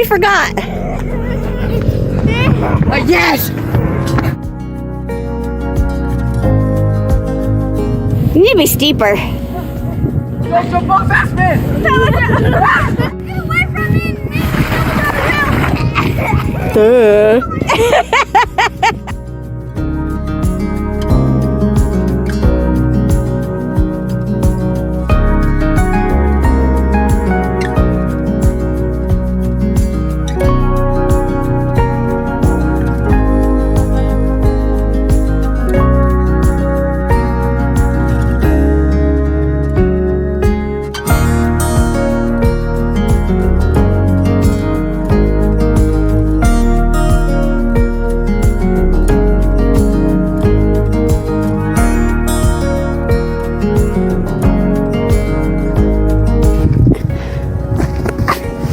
we forgot. Oh, yes! You need to be steeper. Go fast, man! Get away from me! Duh.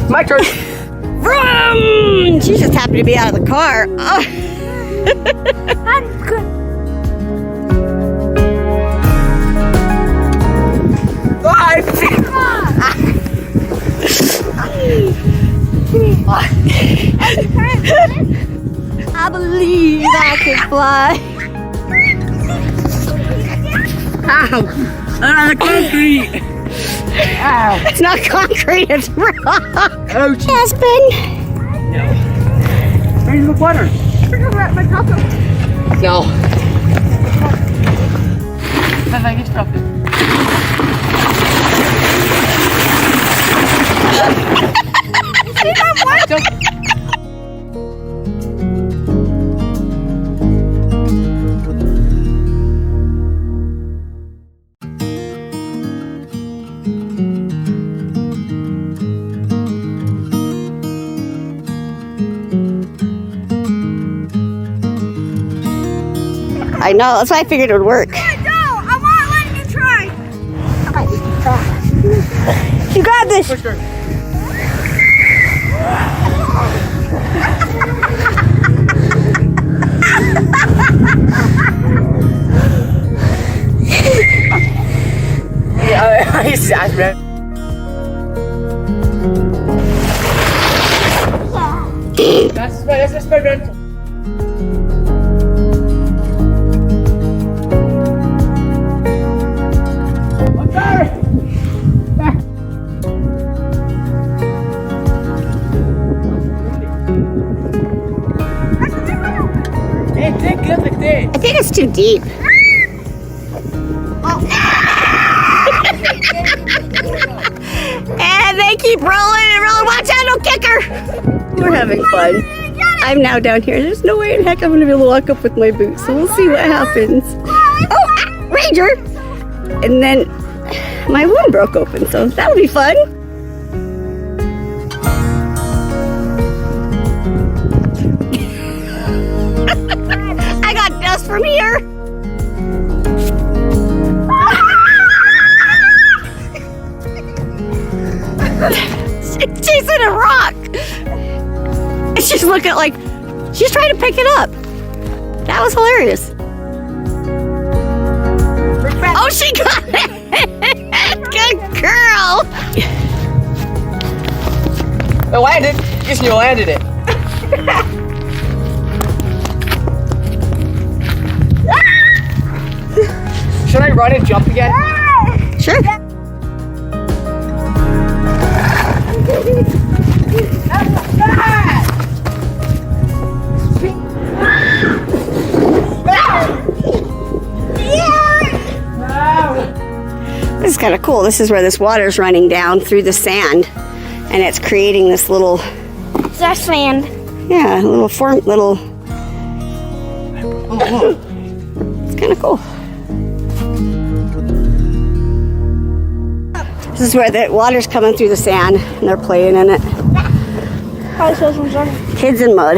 My turn. Vroom! She just happened to be out of the car. Oh. I'm good. I believe I can fly. Ow! I'm on the concrete. Ow! It's not concrete, it's rock. Oh, geez. Aspen. No. Where's the water? No. I get dropped it. I know, that's why I figured it would work. No, I want to let you try. You got this. Push her. Yeah, I used to ask, man. That's my rental. I think it's too deep. And they keep rolling and rolling. Watch out, no kicker. We're having fun. I'm now down here. There's no way in heck I'm going to be able to walk up with my boots. So we'll see what happens. Oh, Ranger. And then my wound broke open. So that'll be fun. I got dust from here. She's in a rock. And she's looking like she's trying to pick it up. That was hilarious. Oh, she got it. Good girl. It landed. Yes, you landed it. Should I run and jump again? Sure. This is kind of cool. This is where this water is running down through the sand, and it's creating this little, That's sand. yeah, little form, little. It's kind of cool. This is where the water's coming through the sand, and they're playing in it. Probably shows some sort of. Kids in mud.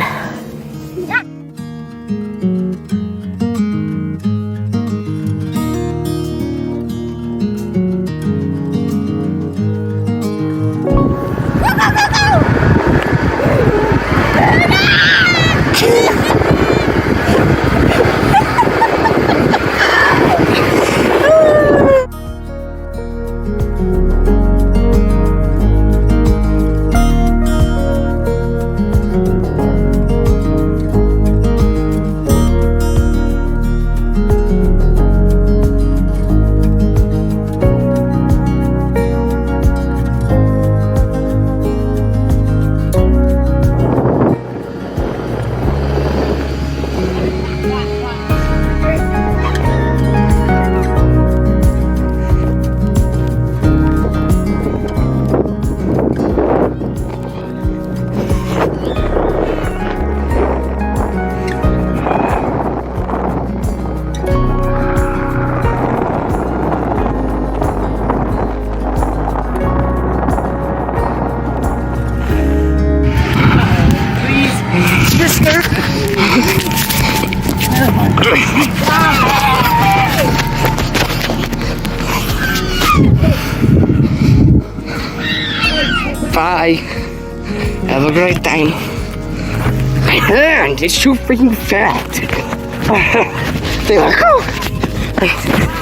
Bye. Have a great time. My hand is too freaking fat. They like, oh.